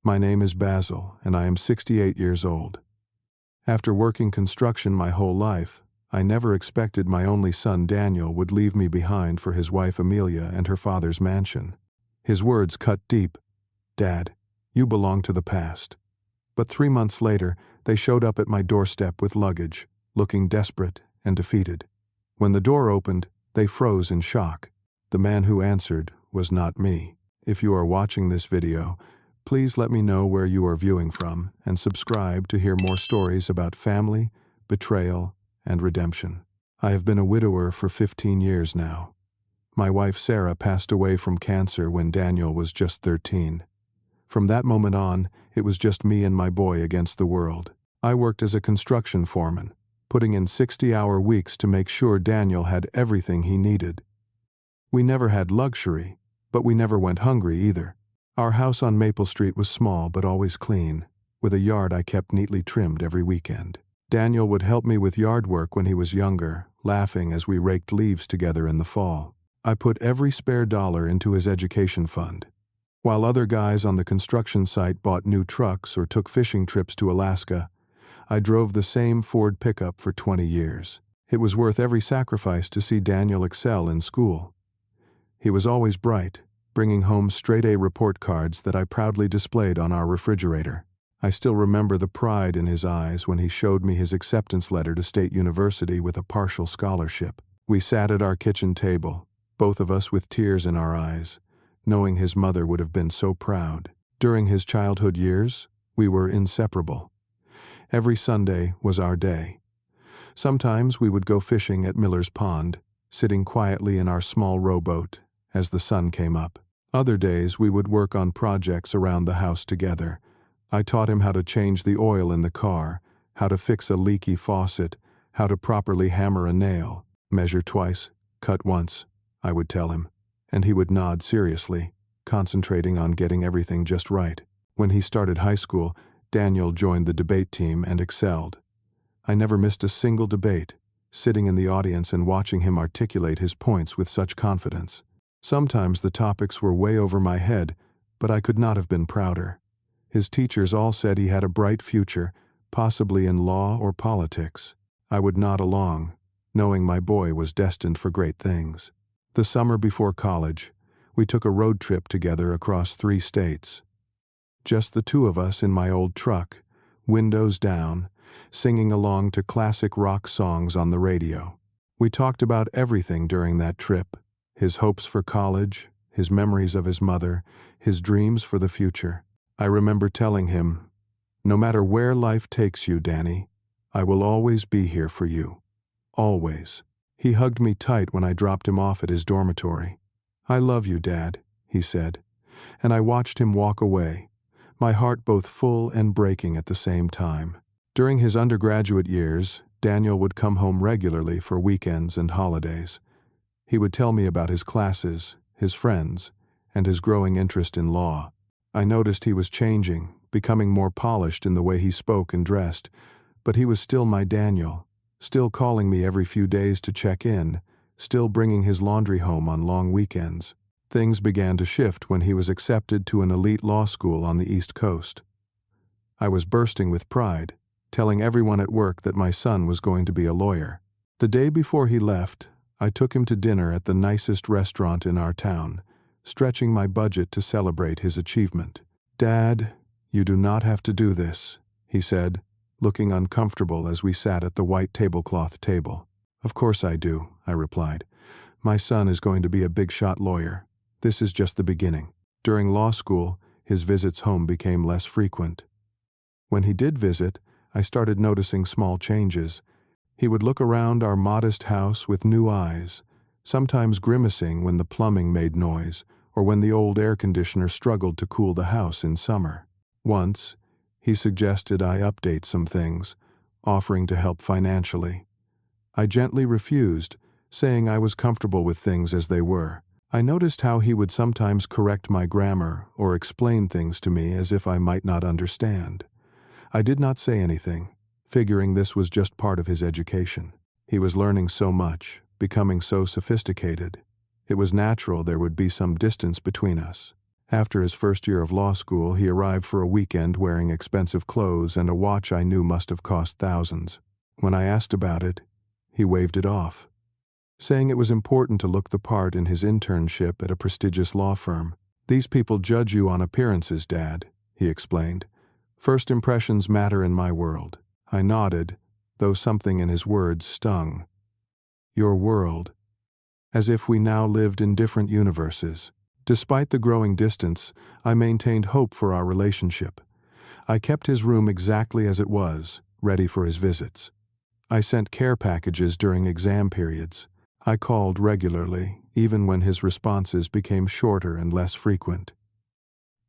My name is Basil, and I am 68 years old. After working construction my whole life, I never expected my only son Daniel would leave me behind for his wife Amelia and her father's mansion. His words cut deep. Dad, you belong to the past. But 3 months later, they showed up at my doorstep with luggage, looking desperate and defeated. When the door opened, they froze in shock. The man who answered was not me. If you are watching this video, please let me know where you are viewing from and subscribe to hear more stories about family, betrayal, and redemption. I have been a widower for 15 years now. My wife Sarah passed away from cancer when Daniel was just 13. From that moment on, it was just me and my boy against the world. I worked as a construction foreman, putting in 60-hour weeks to make sure Daniel had everything he needed. We never had luxury, but we never went hungry either. Our house on Maple Street was small but always clean, with a yard I kept neatly trimmed every weekend. Daniel would help me with yard work when he was younger, laughing as we raked leaves together in the fall. I put every spare dollar into his education fund. While other guys on the construction site bought new trucks or took fishing trips to Alaska, I drove the same Ford pickup for 20 years. It was worth every sacrifice to see Daniel excel in school. He was always bright, bringing home straight-A report cards that I proudly displayed on our refrigerator. I still remember the pride in his eyes when he showed me his acceptance letter to State University with a partial scholarship. We sat at our kitchen table, both of us with tears in our eyes, knowing his mother would have been so proud. During his childhood years, we were inseparable. Every Sunday was our day. Sometimes we would go fishing at Miller's Pond, sitting quietly in our small rowboat as the sun came up. Other days we would work on projects around the house together. I taught him how to change the oil in the car, how to fix a leaky faucet, how to properly hammer a nail. Measure twice, cut once, I would tell him, and he would nod seriously, concentrating on getting everything just right. When he started high school, Daniel joined the debate team and excelled. I never missed a single debate, sitting in the audience and watching him articulate his points with such confidence. Sometimes the topics were way over my head, but I could not have been prouder. His teachers all said he had a bright future, possibly in law or politics. I would nod along, knowing my boy was destined for great things. The summer before college, we took a road trip together across 3 states. Just the two of us in my old truck, windows down, singing along to classic rock songs on the radio. We talked about everything during that trip: his hopes for college, his memories of his mother, his dreams for the future. I remember telling him, "No matter where life takes you, Danny, I will always be here for you. Always." He hugged me tight when I dropped him off at his dormitory. "I love you, Dad," he said, and I watched him walk away, my heart both full and breaking at the same time. During his undergraduate years, Daniel would come home regularly for weekends and holidays. He would tell me about his classes, his friends, and his growing interest in law. I noticed he was changing, becoming more polished in the way he spoke and dressed, but he was still my Daniel, still calling me every few days to check in, still bringing his laundry home on long weekends. Things began to shift when he was accepted to an elite law school on the East Coast. I was bursting with pride, telling everyone at work that my son was going to be a lawyer. The day before he left, I took him to dinner at the nicest restaurant in our town, stretching my budget to celebrate his achievement. "Dad, you do not have to do this," he said, looking uncomfortable as we sat at the white tablecloth table. "Of course I do," I replied. "My son is going to be a big-shot lawyer. This is just the beginning." During law school, his visits home became less frequent. When he did visit, I started noticing small changes. He would look around our modest house with new eyes, sometimes grimacing when the plumbing made noise or when the old air conditioner struggled to cool the house in summer. Once, he suggested I update some things, offering to help financially. I gently refused, saying I was comfortable with things as they were. I noticed how he would sometimes correct my grammar or explain things to me as if I might not understand. I did not say anything, figuring this was just part of his education. He was learning so much, becoming so sophisticated. It was natural there would be some distance between us. After his first year of law school, he arrived for a weekend wearing expensive clothes and a watch I knew must have cost thousands. When I asked about it, he waved it off, saying it was important to look the part in his internship at a prestigious law firm. "These people judge you on appearances, Dad," he explained. "First impressions matter in my world." I nodded, though something in his words stung. "Your world," as if we now lived in different universes. Despite the growing distance, I maintained hope for our relationship. I kept his room exactly as it was, ready for his visits. I sent care packages during exam periods. I called regularly, even when his responses became shorter and less frequent.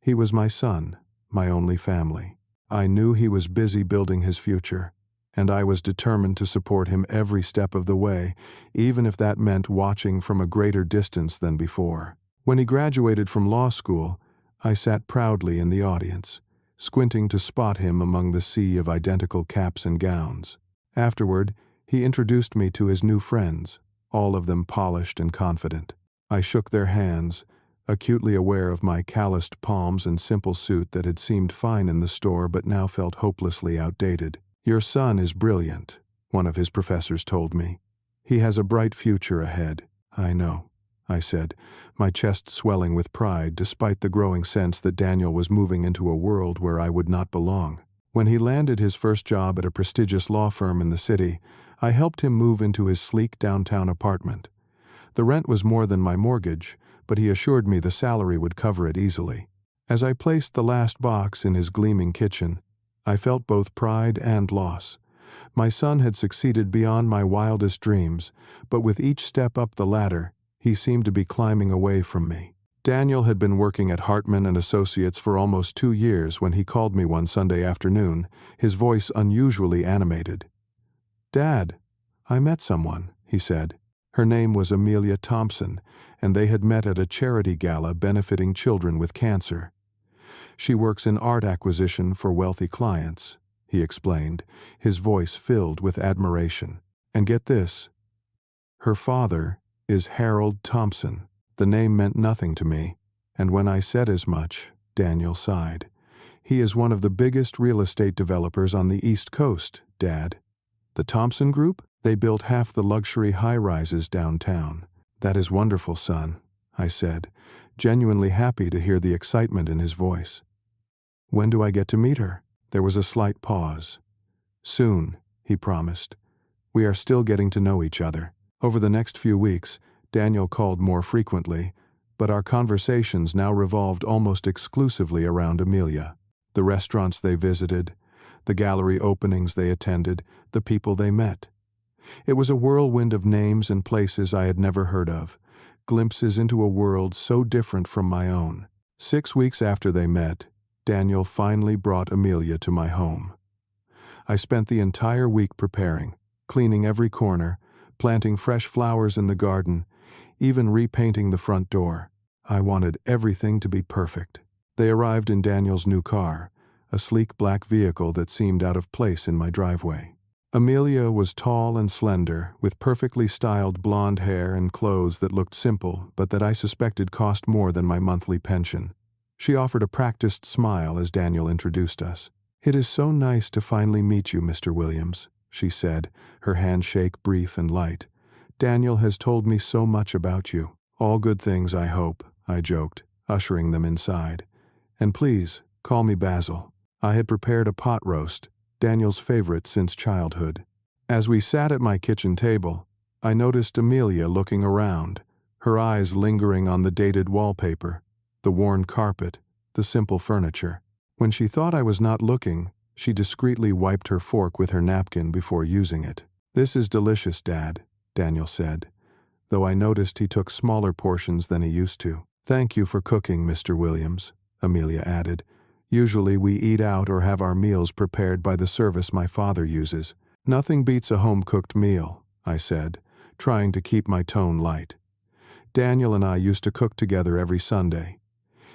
He was my son, my only family. I knew he was busy building his future, and I was determined to support him every step of the way, even if that meant watching from a greater distance than before. When he graduated from law school, I sat proudly in the audience, squinting to spot him among the sea of identical caps and gowns. Afterward, he introduced me to his new friends, all of them polished and confident. I shook their hands, acutely aware of my calloused palms and simple suit that had seemed fine in the store but now felt hopelessly outdated. "Your son is brilliant," one of his professors told me. "He has a bright future ahead." "I know," I said, my chest swelling with pride despite the growing sense that Daniel was moving into a world where I would not belong. When he landed his first job at a prestigious law firm in the city, I helped him move into his sleek downtown apartment. The rent was more than my mortgage, but he assured me the salary would cover it easily. As I placed the last box in his gleaming kitchen, I felt both pride and loss. My son had succeeded beyond my wildest dreams, but with each step up the ladder, he seemed to be climbing away from me. Daniel had been working at Hartman and Associates for almost 2 years when he called me one Sunday afternoon, his voice unusually animated. "Dad, I met someone," he said. Her name was Amelia Thompson, and they had met at a charity gala benefiting children with cancer. "She works in art acquisition for wealthy clients," he explained, his voice filled with admiration. "And get this, her father is Harold Thompson." The name meant nothing to me, and when I said as much, Daniel sighed. "He is one of the biggest real estate developers on the East Coast, Dad." "The Thompson Group? They built half the luxury high-rises downtown." "That is wonderful, son," I said, genuinely happy to hear the excitement in his voice. "When do I get to meet her?" There was a slight pause. "Soon," he promised. "We are still getting to know each other." Over the next few weeks, Daniel called more frequently, but our conversations now revolved almost exclusively around Amelia. The restaurants they visited, the gallery openings they attended, the people they met. It was a whirlwind of names and places I had never heard of, glimpses into a world so different from my own. 6 weeks after they met, Daniel finally brought Amelia to my home. I spent the entire week preparing, cleaning every corner, planting fresh flowers in the garden, even repainting the front door. I wanted everything to be perfect. They arrived in Daniel's new car, a sleek black vehicle that seemed out of place in my driveway. Amelia was tall and slender, with perfectly styled blonde hair and clothes that looked simple but that I suspected cost more than my monthly pension. She offered a practiced smile as Daniel introduced us. "It is so nice to finally meet you, Mr. Williams," she said, her handshake brief and light. "Daniel has told me so much about you." "All good things, I hope," I joked, ushering them inside. "And please, call me Basil." I had prepared a pot roast, Daniel's favorite since childhood. As we sat at my kitchen table, I noticed Amelia looking around, her eyes lingering on the dated wallpaper, the worn carpet, the simple furniture. When she thought I was not looking, she discreetly wiped her fork with her napkin before using it. "This is delicious, Dad," Daniel said, though I noticed he took smaller portions than he used to. "Thank you for cooking, Mr. Williams," Amelia added. "Usually we eat out or have our meals prepared by the service my father uses." "Nothing beats a home-cooked meal," I said, trying to keep my tone light. "Daniel and I used to cook together every Sunday.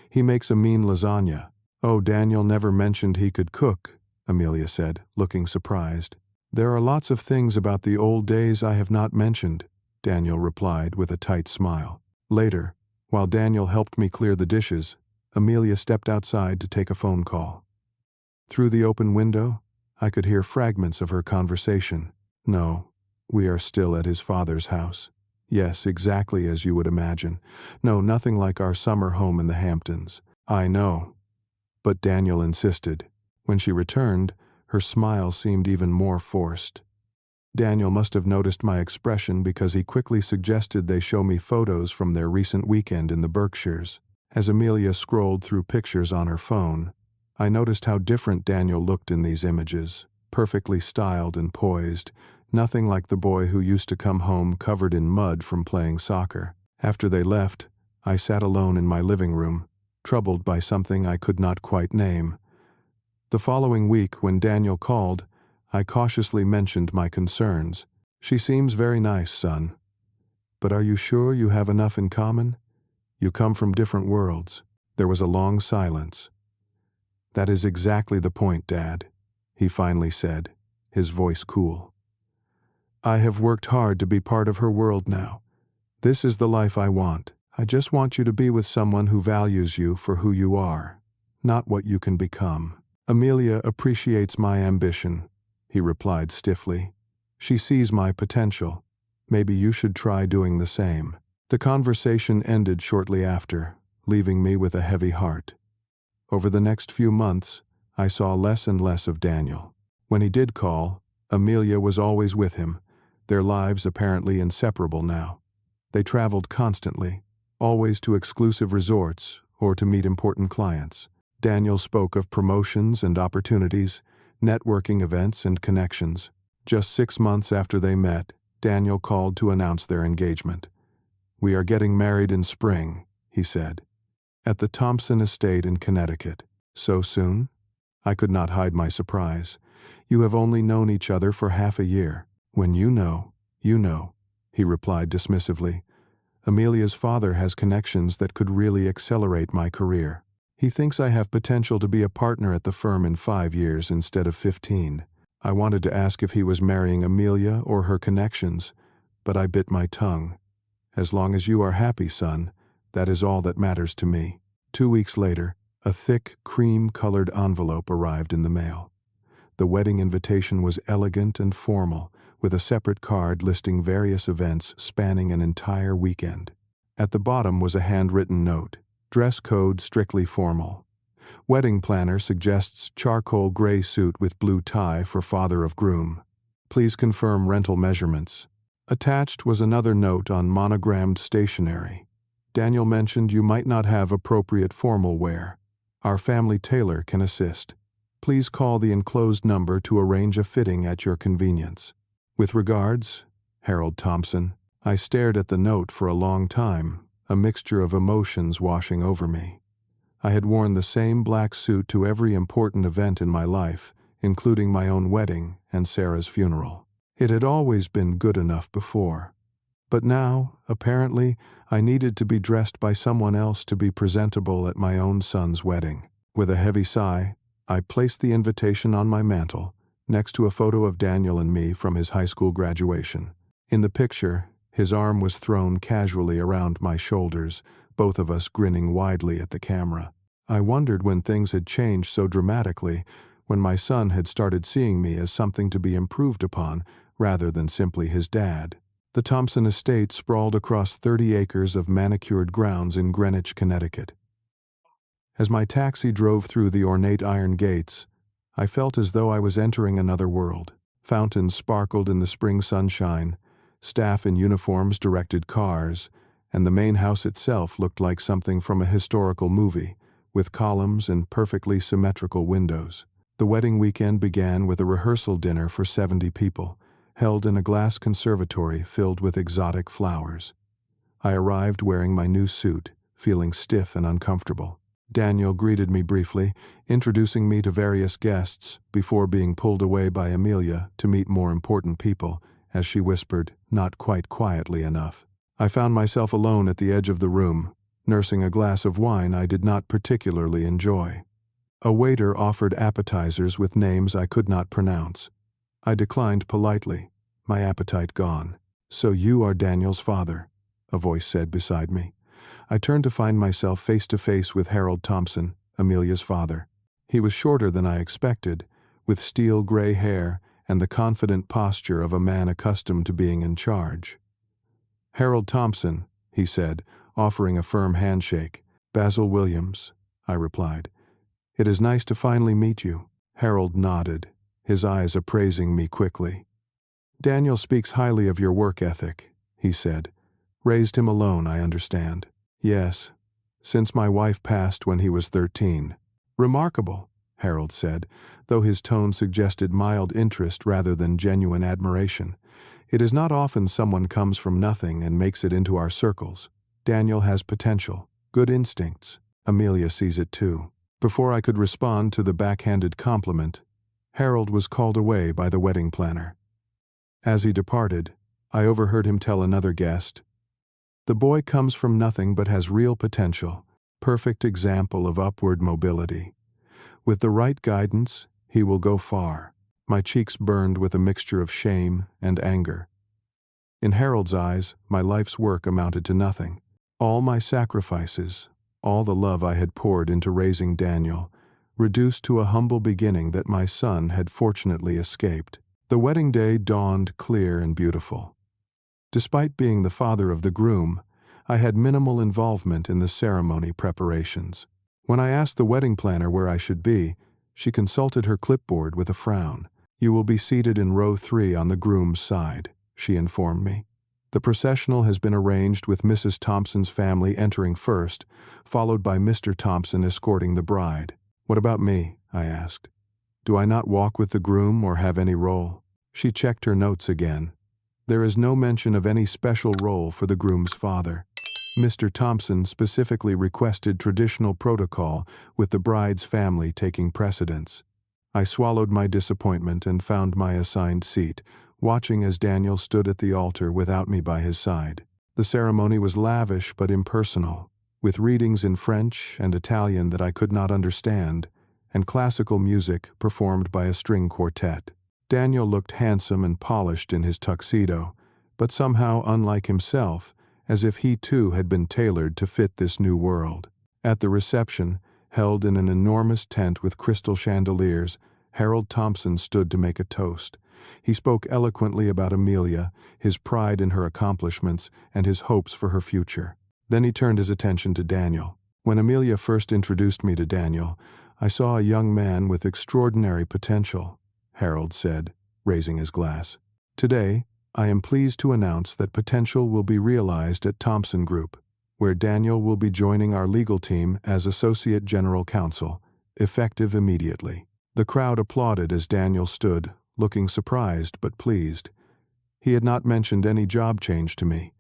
He makes a mean lasagna." "Oh, Daniel never mentioned he could cook," Amelia said, looking surprised. "There are lots of things about the old days I have not mentioned," Daniel replied with a tight smile. Later, while Daniel helped me clear the dishes, Amelia stepped outside to take a phone call. Through the open window, I could hear fragments of her conversation. "No, we are still at his father's house. Yes, exactly as you would imagine. No, nothing like our summer home in the Hamptons. I know." But Daniel insisted. When she returned, her smile seemed even more forced. Daniel must have noticed my expression because he quickly suggested they show me photos from their recent weekend in the Berkshires. As Amelia scrolled through pictures on her phone, I noticed how different Daniel looked in these images, perfectly styled and poised, nothing like the boy who used to come home covered in mud from playing soccer. After they left, I sat alone in my living room, troubled by something I could not quite name. The following week, when Daniel called, I cautiously mentioned my concerns. "She seems very nice, son. But are you sure you have enough in common? You come from different worlds." There was a long silence. "That is exactly the point, Dad," he finally said, his voice cool. "I have worked hard to be part of her world now. This is the life I want. I just want you to be with someone who values you for who you are, not what you can become." "Amelia appreciates my ambition," he replied stiffly. "She sees my potential. Maybe you should try doing the same." The conversation ended shortly after, leaving me with a heavy heart. Over the next few months, I saw less and less of Daniel. When he did call, Amelia was always with him, their lives apparently inseparable now. They traveled constantly, always to exclusive resorts or to meet important clients. Daniel spoke of promotions and opportunities, networking events and connections. Just 6 months after they met, Daniel called to announce their engagement. "We are getting married in spring," he said, "at the Thompson estate in Connecticut." "So soon?" I could not hide my surprise. "You have only known each other for half a year. When you know, you know," he replied dismissively. "Amelia's father has connections that could really accelerate my career. He thinks I have potential to be a partner at the firm in 5 years instead of 15. I wanted to ask if he was marrying Amelia or her connections, but I bit my tongue. "As long as you are happy, son, that is all that matters to me." 2 weeks later, a thick, cream-colored envelope arrived in the mail. The wedding invitation was elegant and formal, with a separate card listing various events spanning an entire weekend. At the bottom was a handwritten note. Dress code strictly formal. Wedding planner suggests charcoal gray suit with blue tie for father of groom. Please confirm rental measurements. Attached was another note on monogrammed stationery. Daniel mentioned you might not have appropriate formal wear. Our family tailor can assist. Please call the enclosed number to arrange a fitting at your convenience. With regards, Harold Thompson. I stared at the note for a long time, a mixture of emotions washing over me. I had worn the same black suit to every important event in my life, including my own wedding and Sarah's funeral. It had always been good enough before. But now, apparently, I needed to be dressed by someone else to be presentable at my own son's wedding. With a heavy sigh, I placed the invitation on my mantel, next to a photo of Daniel and me from his high school graduation. In the picture, his arm was thrown casually around my shoulders, both of us grinning widely at the camera. I wondered when things had changed so dramatically, when my son had started seeing me as something to be improved upon, rather than simply his dad. The Thompson estate sprawled across 30 acres of manicured grounds in Greenwich, Connecticut. As my taxi drove through the ornate iron gates, I felt as though I was entering another world. Fountains sparkled in the spring sunshine, staff in uniforms directed cars, and the main house itself looked like something from a historical movie, with columns and perfectly symmetrical windows. The wedding weekend began with a rehearsal dinner for 70 people, held in a glass conservatory filled with exotic flowers. I arrived wearing my new suit, feeling stiff and uncomfortable. Daniel greeted me briefly, introducing me to various guests before being pulled away by Amelia to meet more important people, as she whispered, not quite quietly enough. I found myself alone at the edge of the room, nursing a glass of wine I did not particularly enjoy. A waiter offered appetizers with names I could not pronounce. I declined politely, my appetite gone. "So you are Daniel's father," a voice said beside me. I turned to find myself face to face with Harold Thompson, Amelia's father. He was shorter than I expected, with steel gray hair and the confident posture of a man accustomed to being in charge. "Harold Thompson," he said, offering a firm handshake. "Basil Williams," I replied. "It is nice to finally meet you." Harold nodded, his eyes appraising me quickly. "Daniel speaks highly of your work ethic," he said. "Raised him alone, I understand." "Yes, since my wife passed when he was 13. "Remarkable," Harold said, though his tone suggested mild interest rather than genuine admiration. "It is not often someone comes from nothing and makes it into our circles. Daniel has potential, good instincts. Amelia sees it too." Before I could respond to the backhanded compliment, Harold was called away by the wedding planner. As he departed, I overheard him tell another guest, "The boy comes from nothing but has real potential, perfect example of upward mobility. With the right guidance, he will go far." My cheeks burned with a mixture of shame and anger. In Harold's eyes, my life's work amounted to nothing. All my sacrifices, all the love I had poured into raising Daniel, reduced to a humble beginning that my son had fortunately escaped. The wedding day dawned clear and beautiful. Despite being the father of the groom, I had minimal involvement in the ceremony preparations. When I asked the wedding planner where I should be, she consulted her clipboard with a frown. "You will be seated in row 3 on the groom's side," she informed me. "The processional has been arranged with Mrs. Thompson's family entering first, followed by Mr. Thompson escorting the bride." "What about me?" I asked. "Do I not walk with the groom or have any role?" She checked her notes again. "There is no mention of any special role for the groom's father. Mr. Thompson specifically requested traditional protocol with the bride's family taking precedence." I swallowed my disappointment and found my assigned seat, watching as Daniel stood at the altar without me by his side. The ceremony was lavish but impersonal, with readings in French and Italian that I could not understand, and classical music performed by a string quartet. Daniel looked handsome and polished in his tuxedo, but somehow unlike himself, as if he too had been tailored to fit this new world. At the reception, held in an enormous tent with crystal chandeliers, Harold Thompson stood to make a toast. He spoke eloquently about Amelia, his pride in her accomplishments, and his hopes for her future. Then he turned his attention to Daniel. "When Amelia first introduced me to Daniel, I saw a young man with extraordinary potential," Harold said, raising his glass. "Today, I am pleased to announce that potential will be realized at Thompson Group, where Daniel will be joining our legal team as Associate General Counsel, effective immediately." The crowd applauded as Daniel stood, looking surprised but pleased. He had not mentioned any job change to me.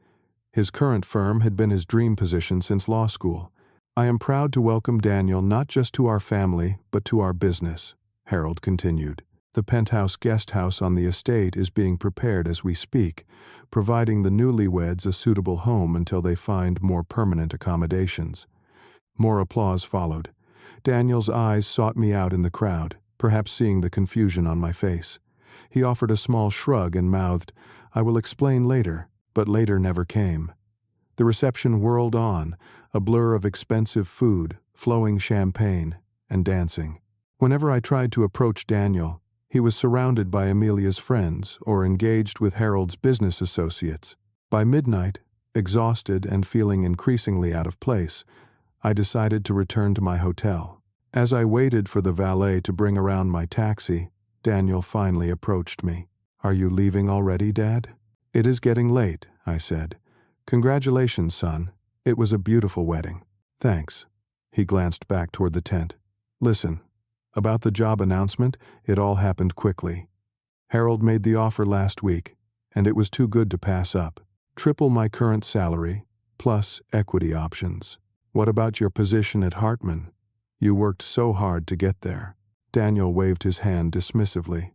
His current firm had been his dream position since law school. "I am proud to welcome Daniel not just to our family, but to our business," Harold continued. "The penthouse guest house on the estate is being prepared as we speak, providing the newlyweds a suitable home until they find more permanent accommodations." More applause followed. Daniel's eyes sought me out in the crowd, perhaps seeing the confusion on my face. He offered a small shrug and mouthed, "I will explain later," but later never came. The reception whirled on, a blur of expensive food, flowing champagne, and dancing. Whenever I tried to approach Daniel, he was surrounded by Amelia's friends or engaged with Harold's business associates. By midnight, exhausted and feeling increasingly out of place, I decided to return to my hotel. As I waited for the valet to bring around my taxi, Daniel finally approached me. "Are you leaving already, Dad?" "It is getting late," I said. "Congratulations, son. It was a beautiful wedding." "Thanks." He glanced back toward the tent. "Listen, about the job announcement, it all happened quickly. Harold made the offer last week, and it was too good to pass up. Triple my current salary, plus equity options. What about your position at Hartman? You worked so hard to get there." Daniel waved his hand dismissively.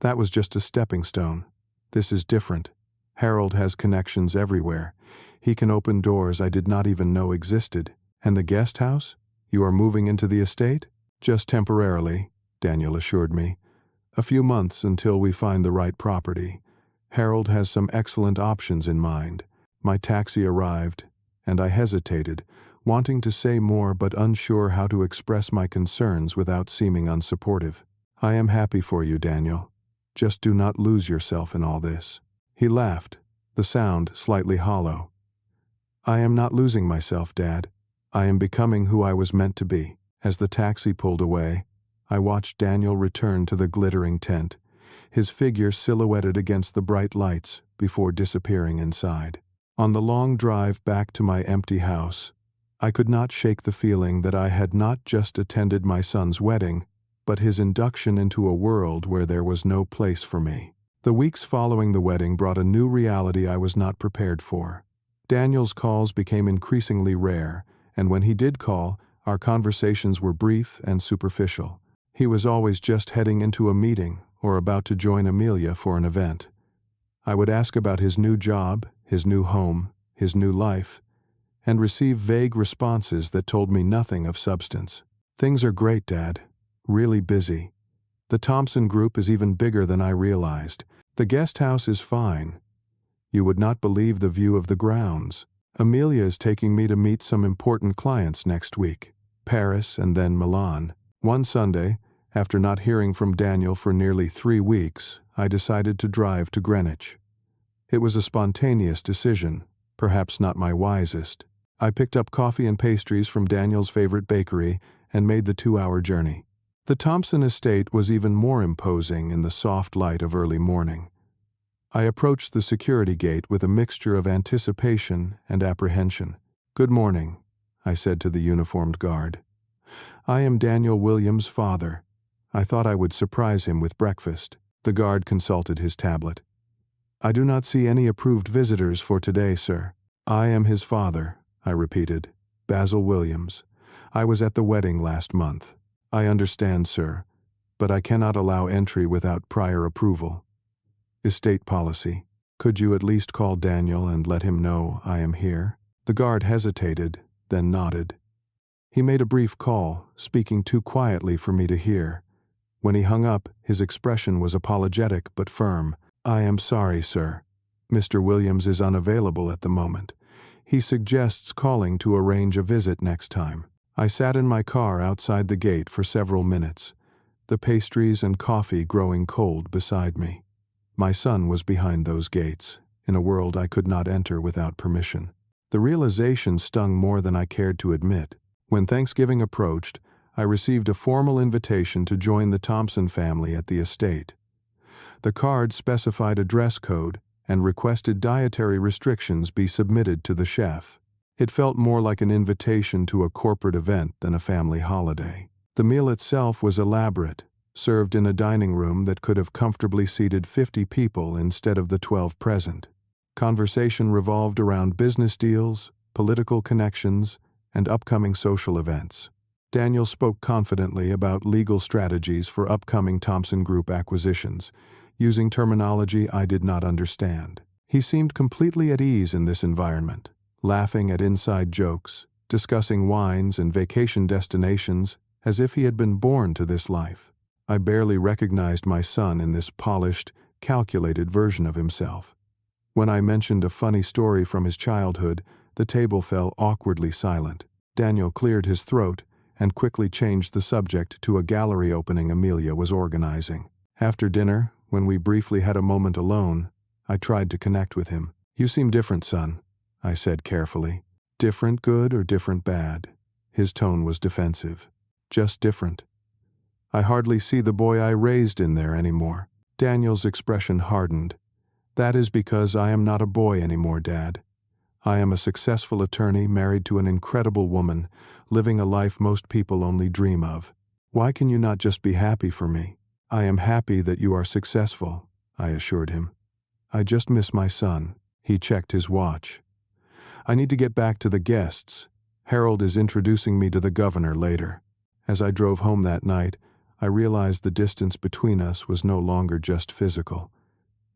"That was just a stepping stone. This is different. Harold has connections everywhere. He can open doors I did not even know existed. And the guest house? You are moving into the estate?" "Just temporarily," Daniel assured me. "A few months until we find the right property. Harold has some excellent options in mind." My taxi arrived, and I hesitated, wanting to say more but unsure how to express my concerns without seeming unsupportive. "I am happy for you, Daniel. Just do not lose yourself in all this." He laughed, the sound slightly hollow. "I am not losing myself, Dad. I am becoming who I was meant to be." As the taxi pulled away, I watched Daniel return to the glittering tent, his figure silhouetted against the bright lights before disappearing inside. On the long drive back to my empty house, I could not shake the feeling that I had not just attended my son's wedding, but his induction into a world where there was no place for me. The weeks following the wedding brought a new reality I was not prepared for. Daniel's calls became increasingly rare, and when he did call, our conversations were brief and superficial. He was always just heading into a meeting or about to join Amelia for an event. I would ask about his new job, his new home, his new life, and receive vague responses that told me nothing of substance. "Things are great, Dad. Really busy. The Thompson Group is even bigger than I realized. The guest house is fine. You would not believe the view of the grounds. Amelia is taking me to meet some important clients next week. Paris and then Milan." One Sunday, after not hearing from Daniel for nearly 3 weeks, I decided to drive to Greenwich. It was a spontaneous decision, perhaps not my wisest. I picked up coffee and pastries from Daniel's favorite bakery and made the 2-hour journey. The Thompson estate was even more imposing in the soft light of early morning. I approached the security gate with a mixture of anticipation and apprehension. "Good morning," I said to the uniformed guard. "I am Daniel Williams' father. I thought I would surprise him with breakfast." The guard consulted his tablet. "I do not see any approved visitors for today, sir." "I am his father," I repeated. "Basil Williams. I was at the wedding last month." "I understand, sir, but I cannot allow entry without prior approval. Estate policy. Could you at least call Daniel and let him know I am here?" The guard hesitated, then nodded. He made a brief call, speaking too quietly for me to hear. When he hung up, his expression was apologetic but firm. "I am sorry, sir. Mr. Williams is unavailable at the moment. He suggests calling to arrange a visit next time." I sat in my car outside the gate for several minutes, the pastries and coffee growing cold beside me. My son was behind those gates, in a world I could not enter without permission. The realization stung more than I cared to admit. When Thanksgiving approached, I received a formal invitation to join the Thompson family at the estate. The card specified a dress code and requested dietary restrictions be submitted to the chef. It felt more like an invitation to a corporate event than a family holiday. The meal itself was elaborate, served in a dining room that could have comfortably seated 50 people instead of the 12 present. Conversation revolved around business deals, political connections, and upcoming social events. Daniel spoke confidently about legal strategies for upcoming Thompson Group acquisitions, using terminology I did not understand. He seemed completely at ease in this environment, laughing at inside jokes, discussing wines and vacation destinations as if he had been born to this life. I barely recognized my son in this polished, calculated version of himself. When I mentioned a funny story from his childhood, the table fell awkwardly silent. Daniel cleared his throat and quickly changed the subject to a gallery opening Amelia was organizing. After dinner, when we briefly had a moment alone, I tried to connect with him. "You seem different, son," I said carefully. "Different good or different bad?" His tone was defensive. "Just different. I hardly see the boy I raised in there anymore." Daniel's expression hardened. "That is because I am not a boy anymore, Dad. I am a successful attorney married to an incredible woman, living a life most people only dream of. Why can you not just be happy for me?" "I am happy that you are successful," I assured him. "I just miss my son." He checked his watch. "I need to get back to the guests. Harold is introducing me to the governor later." As I drove home that night, I realized the distance between us was no longer just physical.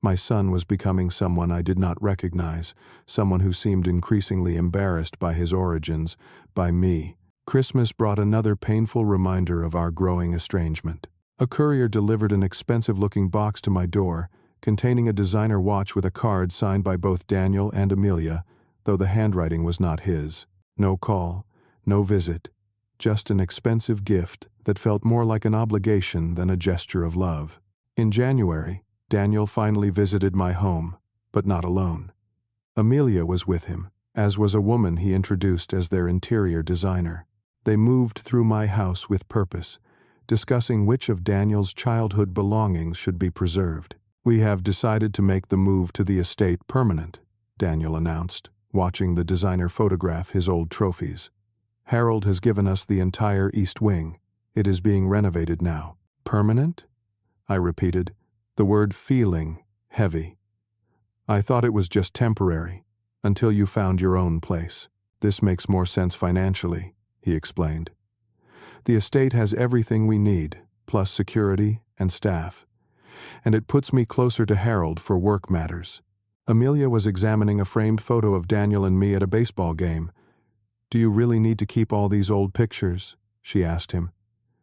My son was becoming someone I did not recognize, someone who seemed increasingly embarrassed by his origins, by me. Christmas brought another painful reminder of our growing estrangement. A courier delivered an expensive-looking box to my door, containing a designer watch with a card signed by both Daniel and Amelia, though the handwriting was not his. No call, no visit, just an expensive gift that felt more like an obligation than a gesture of love. In January, Daniel finally visited my home, but not alone. Amelia was with him, as was a woman he introduced as their interior designer. They moved through my house with purpose, discussing which of Daniel's childhood belongings should be preserved. "We have decided to make the move to the estate permanent," Daniel announced, watching the designer photograph his old trophies. "Harold has given us the entire East Wing. It is being renovated now." "Permanent?" I repeated, the word feeling heavy. "I thought it was just temporary, until you found your own place. This makes more sense financially," he explained. "The estate has everything we need, plus security and staff. And it puts me closer to Harold for work matters." Amelia was examining a framed photo of Daniel and me at a baseball game. "Do you really need to keep all these old pictures?" she asked him.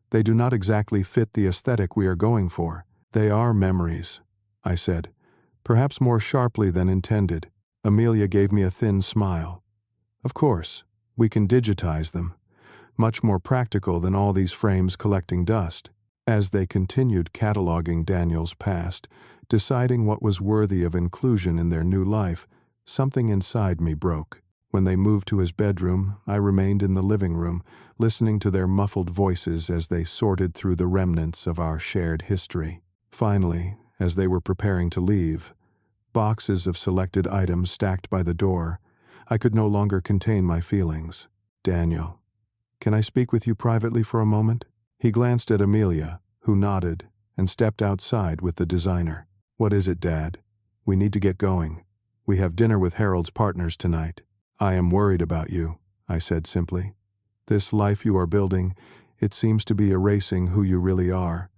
"They do not exactly fit the aesthetic we are going for." "They are memories," I said, perhaps more sharply than intended. Amelia gave me a thin smile. "Of course, we can digitize them. Much more practical than all these frames collecting dust." As they continued cataloging Daniel's past, deciding what was worthy of inclusion in their new life, something inside me broke. When they moved to his bedroom, I remained in the living room, listening to their muffled voices as they sorted through the remnants of our shared history. Finally, as they were preparing to leave, boxes of selected items stacked by the door, I could no longer contain my feelings. "Daniel, can I speak with you privately for a moment?" He glanced at Amelia, who nodded, and stepped outside with the designer. "What is it, Dad? We need to get going. We have dinner with Harold's partners tonight." "I am worried about you," I said simply. "This life you are building, it seems to be erasing who you really are,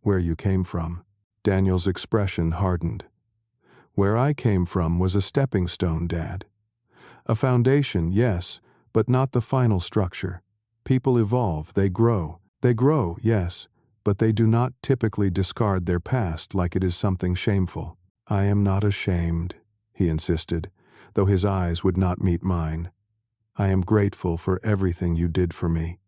where you came from." Daniel's expression hardened. "Where I came from was a stepping stone, Dad. A foundation, yes, but not the final structure. People evolve, they grow. They grow, yes, but they do not typically discard their past like it is something shameful." "I am not ashamed," he insisted, though his eyes would not meet mine. "I am grateful for everything you did for me,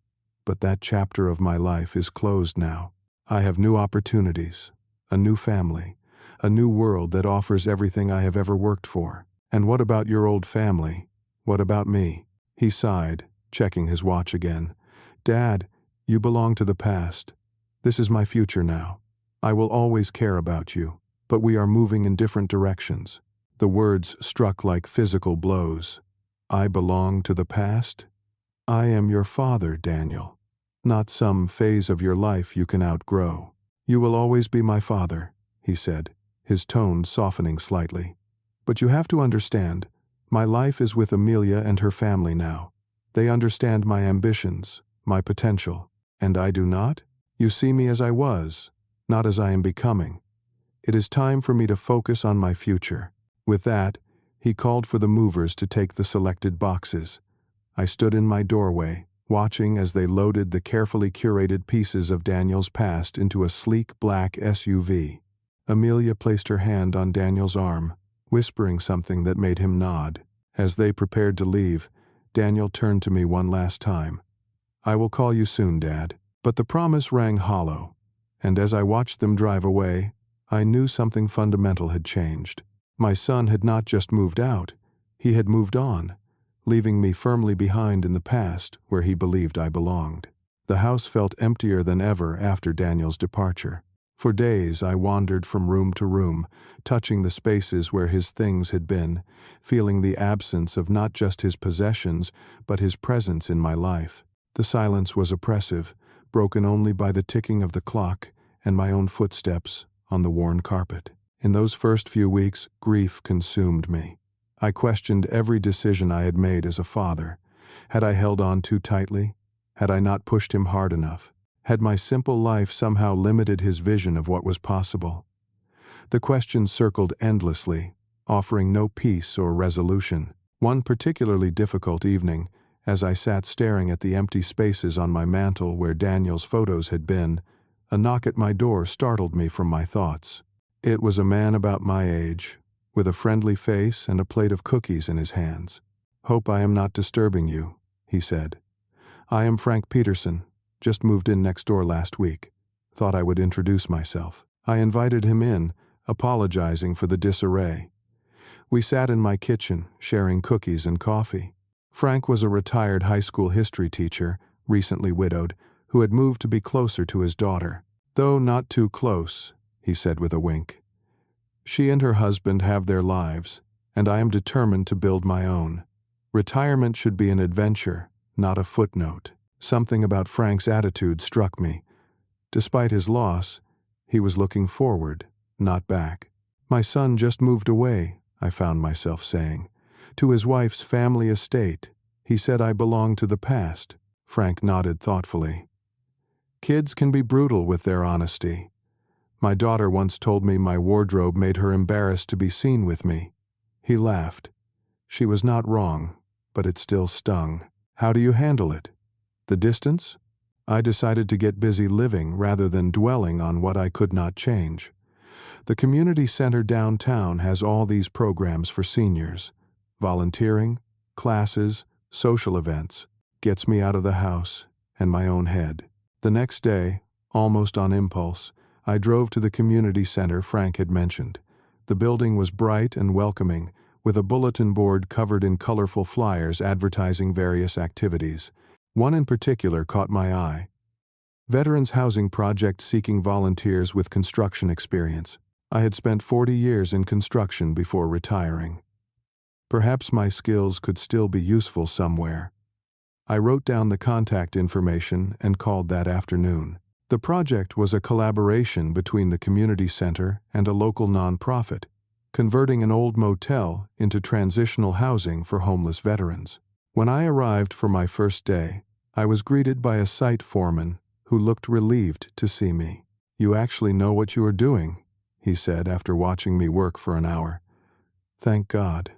but that chapter of my life is closed now. I have new opportunities, a new family, a new world that offers everything I have ever worked for." "And what about your old family? What about me?" He sighed, checking his watch again. "Dad, you belong to the past. This is my future now. I will always care about you, but we are moving in different directions." The words struck like physical blows. "I belong to the past? I am your father, Daniel, not some phase of your life you can outgrow." "You will always be my father," he said, his tone softening slightly. "But you have to understand, my life is with Amelia and her family now. They understand my ambitions, my potential. And I do not? You see me as I was, not as I am becoming. It is time for me to focus on my future." With that, he called for the movers to take the selected boxes. I stood in my doorway, watching as they loaded the carefully curated pieces of Daniel's past into a sleek black SUV. Amelia placed her hand on Daniel's arm, whispering something that made him nod. As they prepared to leave, Daniel turned to me one last time. "I will call you soon, Dad." But the promise rang hollow, and as I watched them drive away, I knew something fundamental had changed. My son had not just moved out, he had moved on, leaving me firmly behind in the past where he believed I belonged. The house felt emptier than ever after Daniel's departure. For days I wandered from room to room, touching the spaces where his things had been, feeling the absence of not just his possessions, but his presence in my life. The silence was oppressive, broken only by the ticking of the clock and my own footsteps on the worn carpet. In those first few weeks, grief consumed me. I questioned every decision I had made as a father. Had I held on too tightly? Had I not pushed him hard enough? Had my simple life somehow limited his vision of what was possible? The questions circled endlessly, offering no peace or resolution. One particularly difficult evening, as I sat staring at the empty spaces on my mantel where Daniel's photos had been, a knock at my door startled me from my thoughts. It was a man about my age, with a friendly face and a plate of cookies in his hands. "Hope I am not disturbing you," he said. "I am Frank Peterson, just moved in next door last week. Thought I would introduce myself." I invited him in, apologizing for the disarray. We sat in my kitchen, sharing cookies and coffee. Frank was a retired high school history teacher, recently widowed, who had moved to be closer to his daughter. "Though not too close," he said with a wink. "She and her husband have their lives, and I am determined to build my own. Retirement should be an adventure, not a footnote." Something about Frank's attitude struck me. Despite his loss, he was looking forward, not back. "My son just moved away," I found myself saying, "to his wife's family estate. He said I belonged to the past." Frank nodded thoughtfully. "Kids can be brutal with their honesty. My daughter once told me my wardrobe made her embarrassed to be seen with me." He laughed. She was not wrong, but it still stung. "How do you handle it? The distance?" I decided to get busy living rather than dwelling on what I could not change. The community center downtown has all these programs for seniors. Volunteering, classes, social events. Gets me out of the house and my own head. The next day, almost on impulse, I drove to the community center Frank had mentioned. The building was bright and welcoming, with a bulletin board covered in colorful flyers advertising various activities. One in particular caught my eye. Veterans Housing Project seeking volunteers with construction experience. I had spent 40 years in construction before retiring. Perhaps my skills could still be useful somewhere. I wrote down the contact information and called that afternoon. The project was a collaboration between the community center and a local nonprofit, converting an old motel into transitional housing for homeless veterans. When I arrived for my first day, I was greeted by a site foreman who looked relieved to see me. "You actually know what you are doing," he said after watching me work for an hour. "Thank God.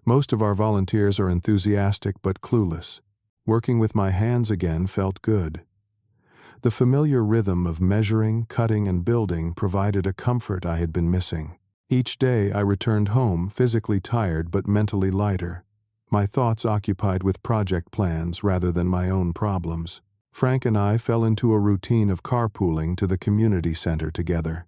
Most of our volunteers are enthusiastic but clueless. Working with my hands again felt good." The familiar rhythm of measuring, cutting, and building provided a comfort I had been missing. Each day I returned home physically tired but mentally lighter, my thoughts occupied with project plans rather than my own problems. Frank and I fell into a routine of carpooling to the community center together.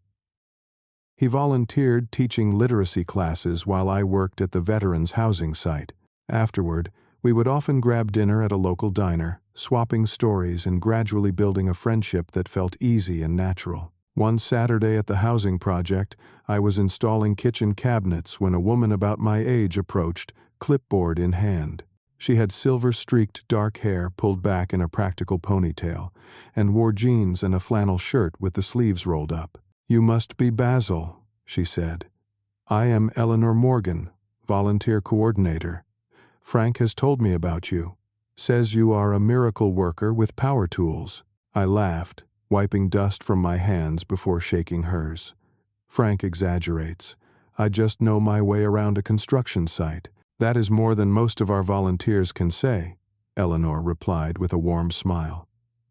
He volunteered teaching literacy classes while I worked at the veterans' housing site. Afterward, we would often grab dinner at a local diner, swapping stories and gradually building a friendship that felt easy and natural. One Saturday at the housing project, I was installing kitchen cabinets when a woman about my age approached, clipboard in hand. She had silver-streaked dark hair pulled back in a practical ponytail, and wore jeans and a flannel shirt with the sleeves rolled up. "You must be Basil," she said. "I am Eleanor Morgan, volunteer coordinator. Frank has told me about you. Says you are a miracle worker with power tools." I laughed, wiping dust from my hands before shaking hers. "Frank exaggerates. I just know my way around a construction site. That is more than most of our volunteers can say," Eleanor replied with a warm smile.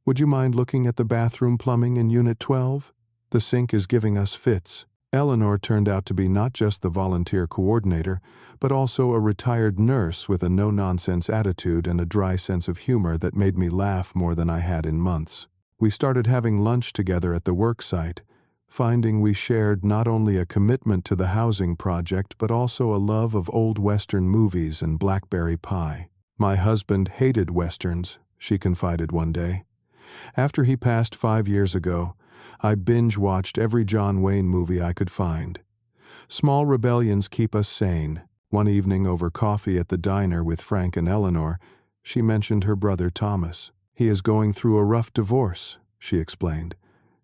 "Would you mind looking at the bathroom plumbing in Unit 12? The sink is giving us fits." Eleanor turned out to be not just the volunteer coordinator, but also a retired nurse with a no-nonsense attitude and a dry sense of humor that made me laugh more than I had in months. We started having lunch together at the work site, finding we shared not only a commitment to the housing project but also a love of old Western movies and blackberry pie. "My husband hated Westerns," she confided one day. "After he passed 5 years ago, I binge-watched every John Wayne movie I could find. Small rebellions keep us sane." One evening over coffee at the diner with Frank and Eleanor, she mentioned her brother Thomas. "He is going through a rough divorce," she explained.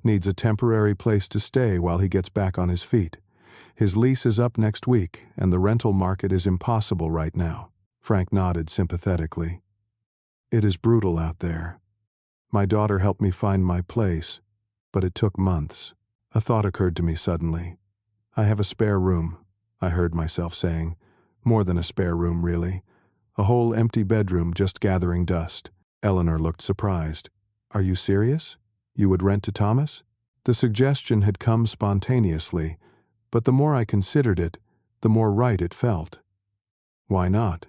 "Needs a temporary place to stay while he gets back on his feet. His lease is up next week, and the rental market is impossible right now." Frank nodded sympathetically. "It is brutal out there. My daughter helped me find my place, but it took months." A thought occurred to me suddenly. "I have a spare room," I heard myself saying. More than a spare room, really. A whole empty bedroom just gathering dust. Eleanor looked surprised. "Are you serious? You would rent to Thomas?" The suggestion had come spontaneously, but the more I considered it, the more right it felt. Why not?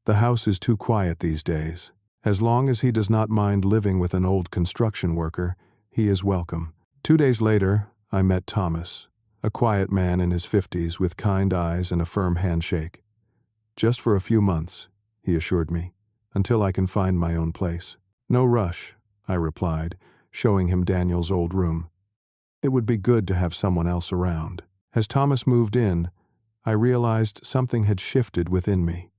The house is too quiet these days. As long as he does not mind living with an old construction worker, he is welcome. 2 days later, I met Thomas, a quiet man in his 50s with kind eyes and a firm handshake. "Just for a few months," he assured me, "until I can find my own place." "No rush," I replied, showing him Daniel's old room. It would be good to have someone else around. As Thomas moved in, I realized something had shifted within me.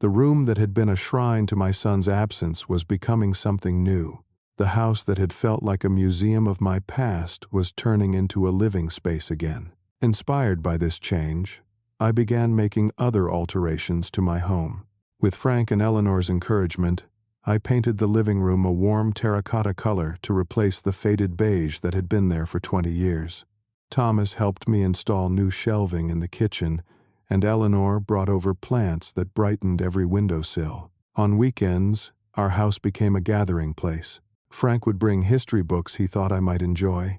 The room that had been a shrine to my son's absence was becoming something new. The house that had felt like a museum of my past was turning into a living space again. Inspired by this change, I began making other alterations to my home. With Frank and Eleanor's encouragement, I painted the living room a warm terracotta color to replace the faded beige that had been there for 20 years. Thomas helped me install new shelving in the kitchen, and Eleanor brought over plants that brightened every windowsill. On weekends, our house became a gathering place. Frank would bring history books he thought I might enjoy,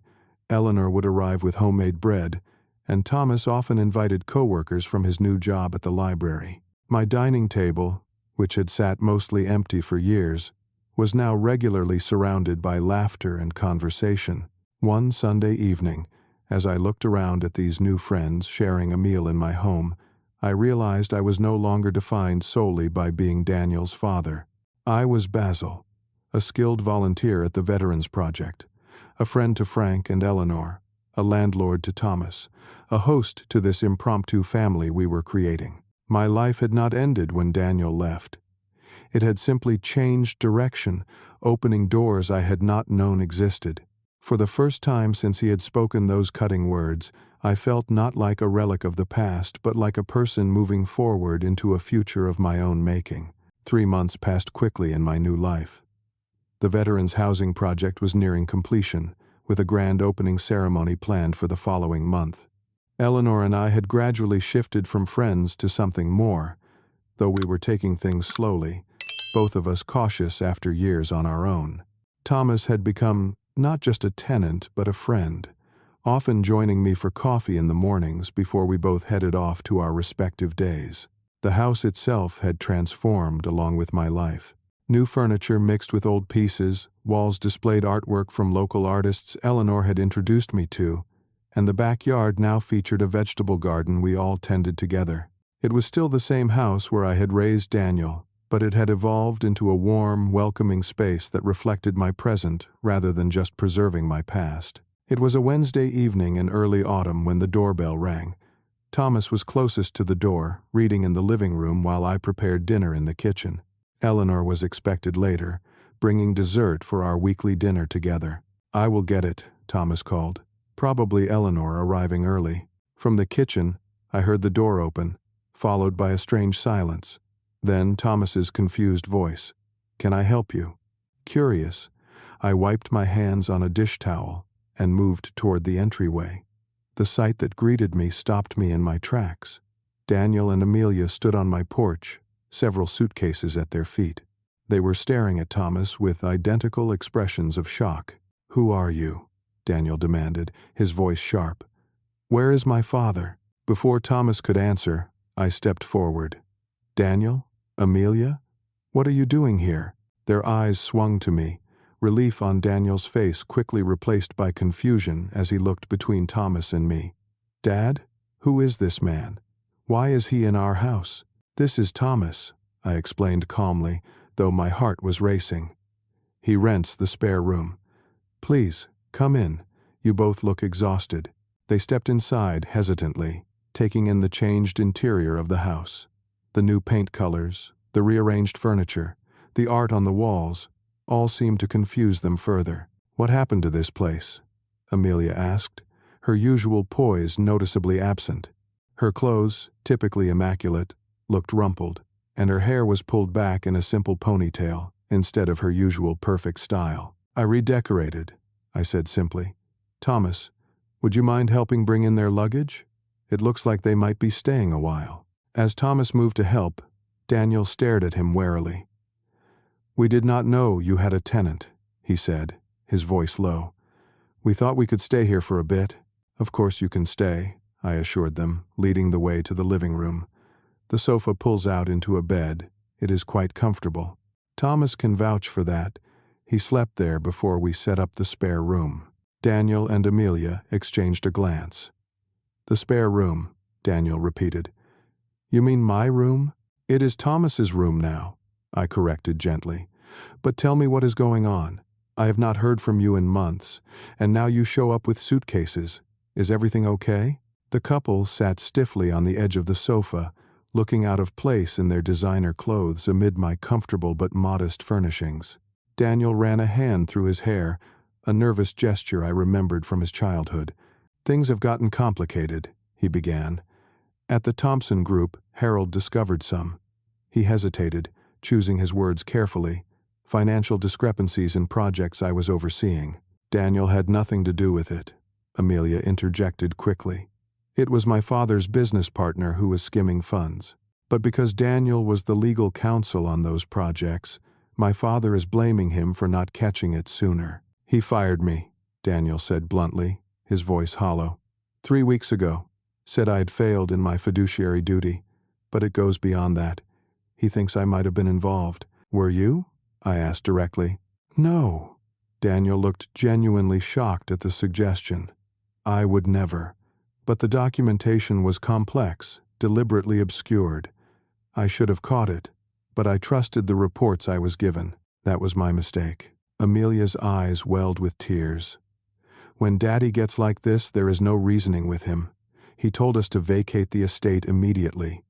Eleanor would arrive with homemade bread, and Thomas often invited coworkers from his new job at the library. My dining table, which had sat mostly empty for years, was now regularly surrounded by laughter and conversation. One Sunday evening, as I looked around at these new friends sharing a meal in my home, I realized I was no longer defined solely by being Daniel's father. I was Basil, a skilled volunteer at the Veterans Project, a friend to Frank and Eleanor, a landlord to Thomas, a host to this impromptu family we were creating. My life had not ended when Daniel left. It had simply changed direction, opening doors I had not known existed. For the first time since he had spoken those cutting words, I felt not like a relic of the past, but like a person moving forward into a future of my own making. 3 months passed quickly in my new life. The Veterans Housing Project was nearing completion, with a grand opening ceremony planned for the following month. Eleanor and I had gradually shifted from friends to something more, though we were taking things slowly, both of us cautious after years on our own. Thomas had become not just a tenant, but a friend, often joining me for coffee in the mornings before we both headed off to our respective days. The house itself had transformed along with my life. New furniture mixed with old pieces, walls displayed artwork from local artists Eleanor had introduced me to, and the backyard now featured a vegetable garden we all tended together. It was still the same house where I had raised Daniel, but it had evolved into a warm, welcoming space that reflected my present rather than just preserving my past. It was a Wednesday evening in early autumn when the doorbell rang. Thomas was closest to the door, reading in the living room while I prepared dinner in the kitchen. Eleanor was expected later, bringing dessert for our weekly dinner together. "I will get it," Thomas called, probably Eleanor arriving early. From the kitchen, I heard the door open, followed by a strange silence. Then Thomas's confused voice. "Can I help you?" Curious, I wiped my hands on a dish towel and moved toward the entryway. The sight that greeted me stopped me in my tracks. Daniel and Amelia stood on my porch, several suitcases at their feet. They were staring at Thomas with identical expressions of shock. "Who are you?" Daniel demanded, his voice sharp. "Where is my father?" Before Thomas could answer, I stepped forward. "Daniel? Amelia? What are you doing here?" Their eyes swung to me, relief on Daniel's face quickly replaced by confusion as he looked between Thomas and me. "Dad? Who is this man? Why is he in our house?" "This is Thomas," I explained calmly, though my heart was racing. "He rents the spare room. Please, come in. You both look exhausted." They stepped inside hesitantly, taking in the changed interior of the house. The new paint colors, the rearranged furniture, the art on the walls, all seemed to confuse them further. "What happened to this place?" Amelia asked, her usual poise noticeably absent. Her clothes, typically immaculate, looked rumpled, and her hair was pulled back in a simple ponytail instead of her usual perfect style. "I redecorated," I said simply. "Thomas, would you mind helping bring in their luggage? It looks like they might be staying a while." As Thomas moved to help, Daniel stared at him warily. "We did not know you had a tenant," he said, his voice low. "We thought we could stay here for a bit." "Of course you can stay," I assured them, leading the way to the living room. The sofa pulls out into a bed, It is quite comfortable. Thomas can vouch for that. He slept there before we set up the spare room. Daniel and Amelia exchanged a glance. The spare room, Daniel repeated. You mean my room? It is Thomas's room now, I corrected gently. But tell me what is going on. I have not heard from you in months, and now you show up with suitcases. Is everything okay? The couple sat stiffly on the edge of the sofa, looking out of place in their designer clothes amid my comfortable but modest furnishings. Daniel ran a hand through his hair, a nervous gesture I remembered from his childhood. Things have gotten complicated, he began. At the Thompson Group, Harold discovered some. He hesitated, choosing his words carefully. Financial discrepancies in projects I was overseeing. Daniel had nothing to do with it, Amelia interjected quickly. It was my father's business partner who was skimming funds. But because Daniel was the legal counsel on those projects, my father is blaming him for not catching it sooner. He fired me, Daniel said bluntly, his voice hollow. 3 weeks ago. Said I had failed in my fiduciary duty, but it goes beyond that. He thinks I might have been involved. Were you? I asked directly. No. Daniel looked genuinely shocked at the suggestion. I would never. But the documentation was complex, deliberately obscured. I should have caught it, but I trusted the reports I was given. That was my mistake. Amelia's eyes welled with tears. When Daddy gets like this, there is no reasoning with him. He told us to vacate the estate immediately.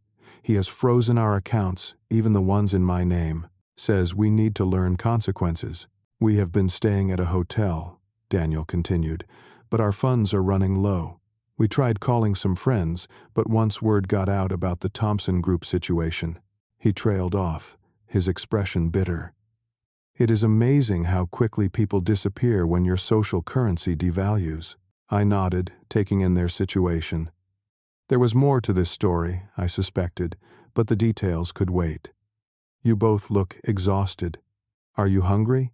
He has frozen our accounts, even the ones in my name. Says we need to learn consequences. We have been staying at a hotel, Daniel continued, but our funds are running low. We tried calling some friends, but once word got out about the Thompson Group situation, he trailed off, his expression bitter. It is amazing how quickly people disappear when your social currency devalues. I nodded, taking in their situation. There was more to this story, I suspected, but the details could wait. You both look exhausted. Are you hungry?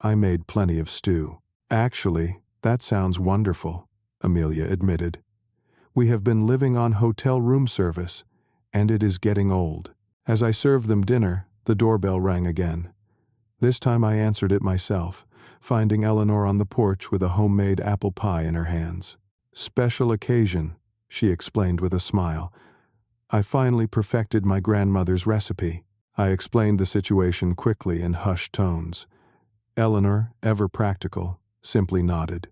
I made plenty of stew. Actually, that sounds wonderful, Amelia admitted. We have been living on hotel room service, and it is getting old. As I served them dinner, the doorbell rang again. This time I answered it myself, finding Eleanor on the porch with a homemade apple pie in her hands. Special occasion, she explained with a smile. I finally perfected my grandmother's recipe. I explained the situation quickly in hushed tones. Eleanor, ever practical, simply nodded.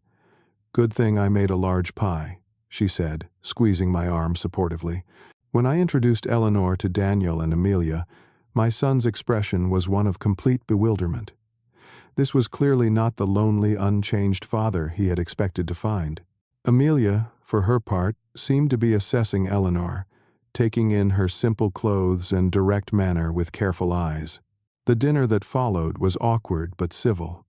Good thing I made a large pie, she said, squeezing my arm supportively. When I introduced Eleanor to Daniel and Amelia, my son's expression was one of complete bewilderment. This was clearly not the lonely, unchanged father he had expected to find. Amelia, for her part, seemed to be assessing Eleanor, taking in her simple clothes and direct manner with careful eyes. The dinner that followed was awkward but civil.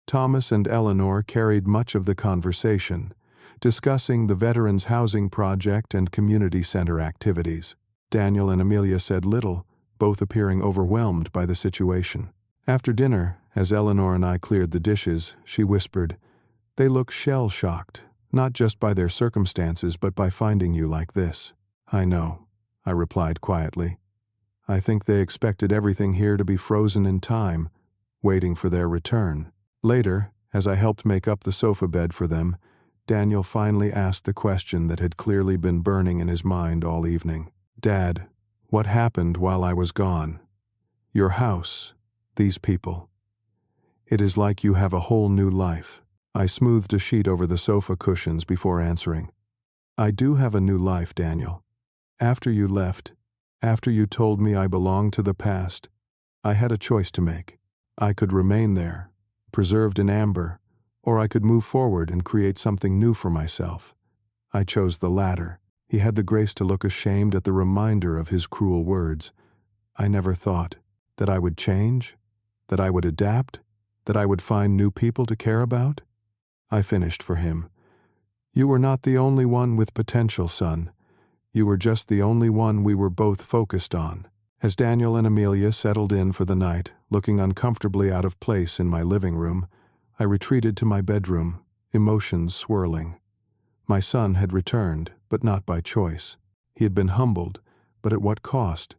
Thomas and Eleanor carried much of the conversation, discussing the Veterans Housing Project and community center activities. Daniel and Amelia said little, both appearing overwhelmed by the situation. After dinner, as Eleanor and I cleared the dishes, she whispered, "They look shell-shocked, not just by their circumstances but by finding you like this." "I know," I replied quietly. "I think they expected everything here to be frozen in time, waiting for their return." Later, as I helped make up the sofa bed for them, Daniel finally asked the question that had clearly been burning in his mind all evening. "Dad, what happened while I was gone? Your house, these people. It is like you have a whole new life." I smoothed a sheet over the sofa cushions before answering. "I do have a new life, Daniel. After you left, after you told me I belonged to the past, I had a choice to make. I could remain there, preserved in amber, or I could move forward and create something new for myself. I chose the latter." He had the grace to look ashamed at the reminder of his cruel words. "I never thought that I would change, that I would adapt, that I would find new people to care about." I finished for him. "You were not the only one with potential, son. You were just the only one we were both focused on." As Daniel and Amelia settled in for the night, looking uncomfortably out of place in my living room, I retreated to my bedroom, emotions swirling. My son had returned, but not by choice. He had been humbled, but at what cost?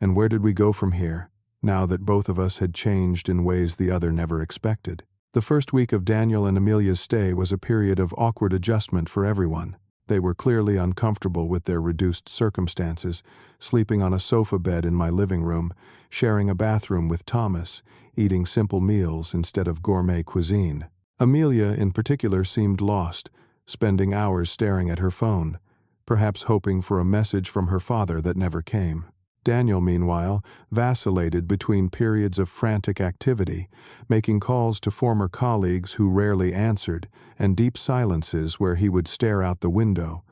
And where did we go from here, now that both of us had changed in ways the other never expected? The first week of Daniel and Amelia's stay was a period of awkward adjustment for everyone. They were clearly uncomfortable with their reduced circumstances, sleeping on a sofa bed in my living room, sharing a bathroom with Thomas, eating simple meals instead of gourmet cuisine. Amelia, in particular, seemed lost, spending hours staring at her phone, perhaps hoping for a message from her father that never came. Daniel, meanwhile, vacillated between periods of frantic activity, making calls to former colleagues who rarely answered, and deep silences where he would stare out the window,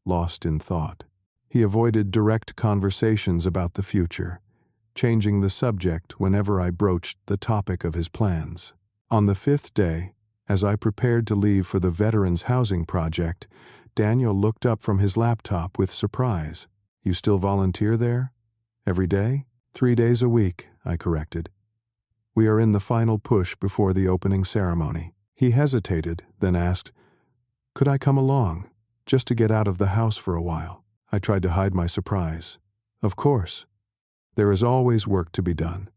lost in thought. He avoided direct conversations about the future, changing the subject whenever I broached the topic of his plans. On the fifth day, as I prepared to leave for the Veterans Housing Project, Daniel looked up from his laptop with surprise. "You still volunteer there? Every day?" "3 days a week," I corrected. "We are in the final push before the opening ceremony." He hesitated, then asked, "Could I come along, just to get out of the house for a while?" I tried to hide my surprise. "Of course. There is always work to be done.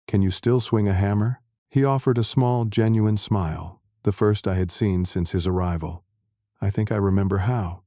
Can you still swing a hammer?" He offered a small, genuine smile, the first I had seen since his arrival. "I think I remember how.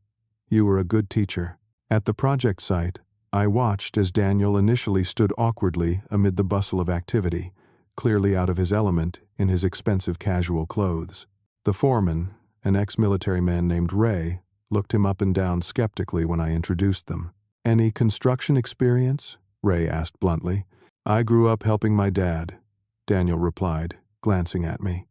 You were a good teacher." At the project site, I watched as Daniel initially stood awkwardly amid the bustle of activity, clearly out of his element in his expensive casual clothes. The foreman, an ex-military man named Ray, looked him up and down skeptically when I introduced them. "Any construction experience?" Ray asked bluntly. "I grew up helping my dad," Daniel replied, glancing at me.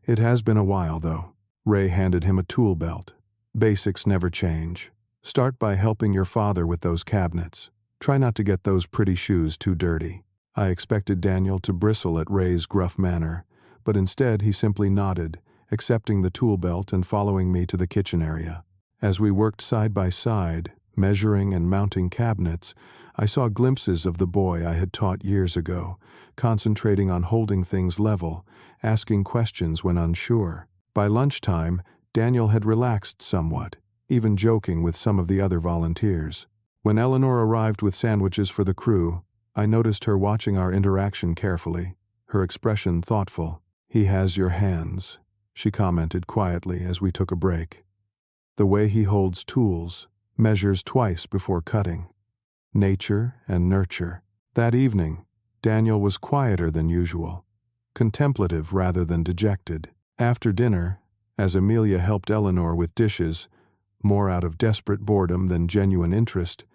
"It has been a while, though." Ray handed him a tool belt. "Basics never change. Start by helping your father with those cabinets. Try not to get those pretty shoes too dirty." I expected Daniel to bristle at Ray's gruff manner, but instead he simply nodded, accepting the tool belt and following me to the kitchen area. As we worked side by side, measuring and mounting cabinets, I saw glimpses of the boy I had taught years ago, concentrating on holding things level, asking questions when unsure. By lunchtime, Daniel had relaxed somewhat, even joking with some of the other volunteers. When Eleanor arrived with sandwiches for the crew, I noticed her watching our interaction carefully, her expression thoughtful. "He has your hands," she commented quietly as we took a break. "The way he holds tools, measures twice before cutting. Nature and nurture." That evening, Daniel was quieter than usual, contemplative rather than dejected. After dinner, as Amelia helped Eleanor with dishes, more out of desperate boredom than genuine interest,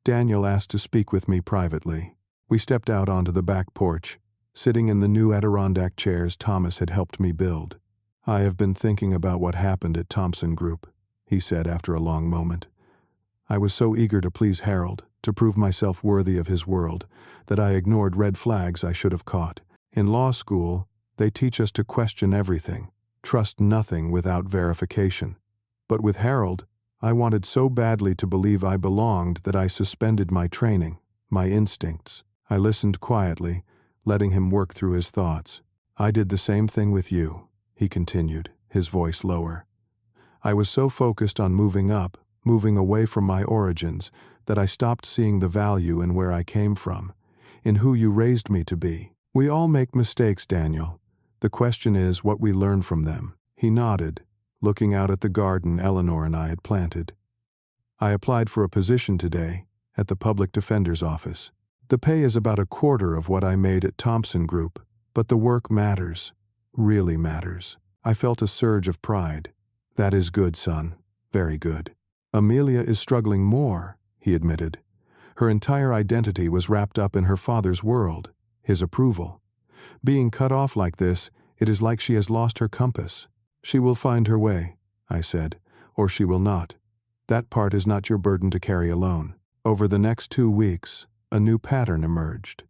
Daniel asked to speak with me privately. We stepped out onto the back porch, sitting in the new Adirondack chairs Thomas had helped me build. "I have been thinking about what happened at Thompson Group," he said after a long moment. "I was so eager to please Harold, to prove myself worthy of his world, that I ignored red flags I should have caught. In law school, they teach us to question everything, trust nothing without verification. But with Harold, I wanted so badly to believe I belonged that I suspended my training, my instincts." I listened quietly, letting him work through his thoughts. "I did the same thing with you," he continued, his voice lower. "I was so focused on moving up, moving away from my origins, that I stopped seeing the value in where I came from, in who you raised me to be. We all make mistakes, Daniel. The question is what we learn from them." He nodded, looking out at the garden Eleanor and I had planted. "I applied for a position today at the public defender's office. The pay is about a quarter of what I made at Thompson Group, but the work matters, really matters." I felt a surge of pride. "That is good, son. Very good." "Amelia is struggling more," he admitted. "Her entire identity was wrapped up in her father's world, his approval. Being cut off like this, it is like she has lost her compass." "She will find her way," I said, "or she will not. That part is not your burden to carry alone." Over the next 2 weeks, a new pattern emerged.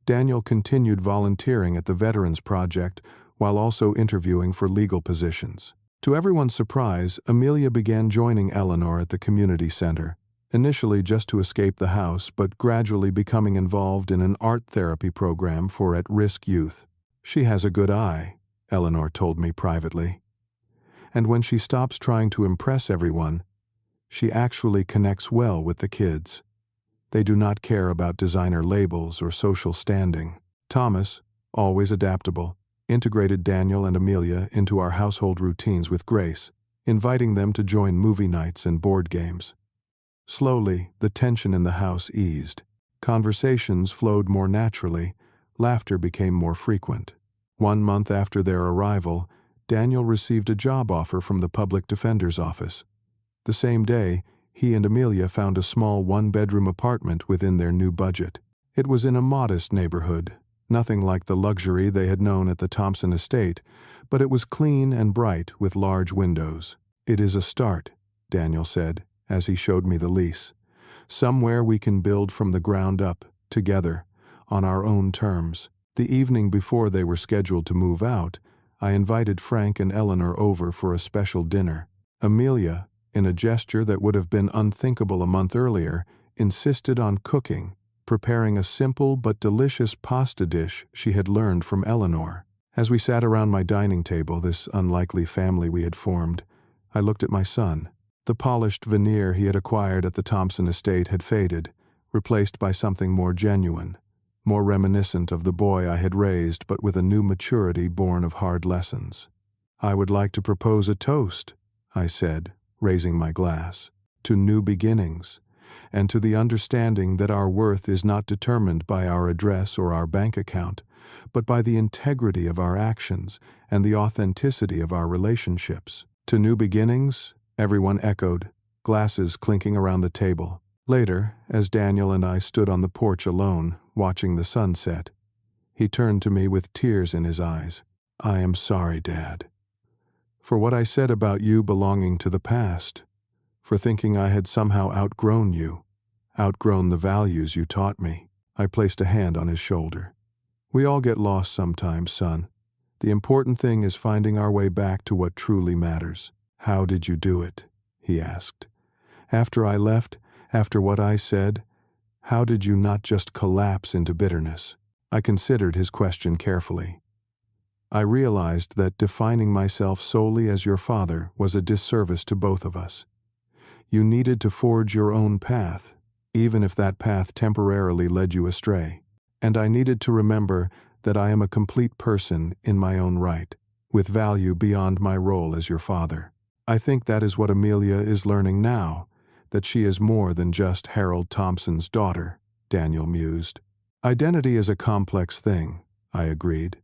Daniel continued volunteering at the Veterans Project while also interviewing for legal positions. To everyone's surprise, Amelia began joining Eleanor at the community center, initially just to escape the house, but gradually becoming involved in an art therapy program for at-risk youth. "She has a good eye," Eleanor told me privately. "And when she stops trying to impress everyone, she actually connects well with the kids." They do not care about designer labels or social standing. Thomas, always adaptable, integrated Daniel and Amelia into our household routines with grace, inviting them to join movie nights and board games. Slowly, the tension in the house eased. Conversations flowed more naturally, laughter became more frequent. 1 month after their arrival, Daniel received a job offer from the public defender's office. The same day, he and Amelia found a small one-bedroom apartment within their new budget. It was in a modest neighborhood, nothing like the luxury they had known at the Thompson estate, but it was clean and bright with large windows. "It is a start," Daniel said, as he showed me the lease. "Somewhere we can build from the ground up, together, on our own terms." The evening before they were scheduled to move out, I invited Frank and Eleanor over for a special dinner. Amelia, in a gesture that would have been unthinkable a month earlier, insisted on cooking, preparing a simple but delicious pasta dish she had learned from Eleanor. As we sat around my dining table, this unlikely family we had formed, I looked at my son. The polished veneer he had acquired at the Thompson estate had faded, replaced by something more genuine, more reminiscent of the boy I had raised, but with a new maturity born of hard lessons. "I would like to propose a toast," I said, raising my glass, "to new beginnings, and to the understanding that our worth is not determined by our address or our bank account, but by the integrity of our actions and the authenticity of our relationships." "To new beginnings?" everyone echoed, glasses clinking around the table. Later, as Daniel and I stood on the porch alone, watching the sunset, he turned to me with tears in his eyes. "I am sorry, Dad, for what I said about you belonging to the past, for thinking I had somehow outgrown you, outgrown the values you taught me." I placed a hand on his shoulder. "We all get lost sometimes, son. The important thing is finding our way back to what truly matters." "How did you do it?" he asked. "After I left, after what I said, how did you not just collapse into bitterness?" I considered his question carefully. I realized that defining myself solely as your father was a disservice to both of us. You needed to forge your own path, even if that path temporarily led you astray. And I needed to remember that I am a complete person in my own right, with value beyond my role as your father. I think that is what Amelia is learning now, that she is more than just Harold Thompson's daughter, Daniel mused. "Identity is a complex thing," I agreed.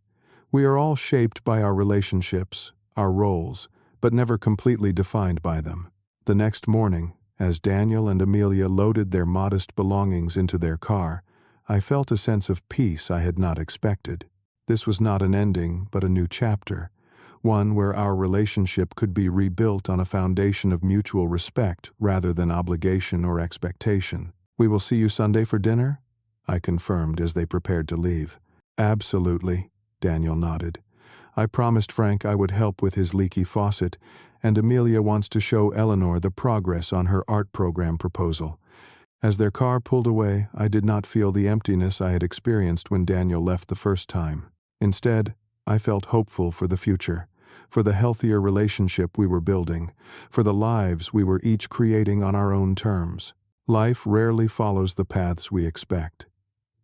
"We are all shaped by our relationships, our roles, but never completely defined by them." The next morning, as Daniel and Amelia loaded their modest belongings into their car, I felt a sense of peace I had not expected. This was not an ending, but a new chapter, one where our relationship could be rebuilt on a foundation of mutual respect rather than obligation or expectation. "We will see you Sunday for dinner?" I confirmed as they prepared to leave. "Absolutely," Daniel nodded. "I promised Frank I would help with his leaky faucet, and Amelia wants to show Eleanor the progress on her art program proposal." As their car pulled away, I did not feel the emptiness I had experienced when Daniel left the first time. Instead, I felt hopeful for the future, for the healthier relationship we were building, for the lives we were each creating on our own terms. Life rarely follows the paths we expect.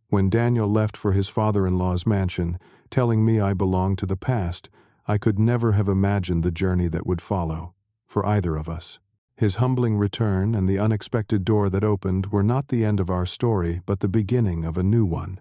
When Daniel left for his father-in-law's mansion, telling me I belonged to the past, I could never have imagined the journey that would follow, for either of us. His humbling return and the unexpected door that opened were not the end of our story, but the beginning of a new one,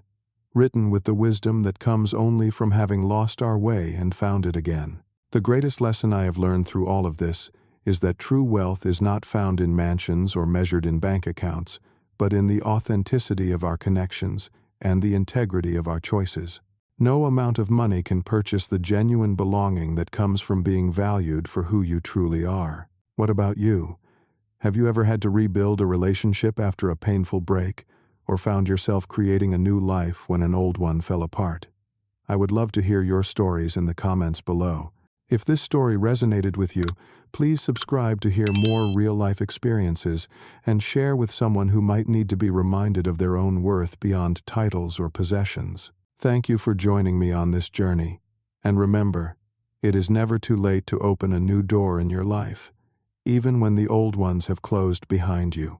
written with the wisdom that comes only from having lost our way and found it again. The greatest lesson I have learned through all of this is that true wealth is not found in mansions or measured in bank accounts, but in the authenticity of our connections and the integrity of our choices. No amount of money can purchase the genuine belonging that comes from being valued for who you truly are. What about you? Have you ever had to rebuild a relationship after a painful break, or found yourself creating a new life when an old one fell apart? I would love to hear your stories in the comments below. If this story resonated with you, please subscribe to hear more real-life experiences and share with someone who might need to be reminded of their own worth beyond titles or possessions. Thank you for joining me on this journey. And remember, it is never too late to open a new door in your life, even when the old ones have closed behind you.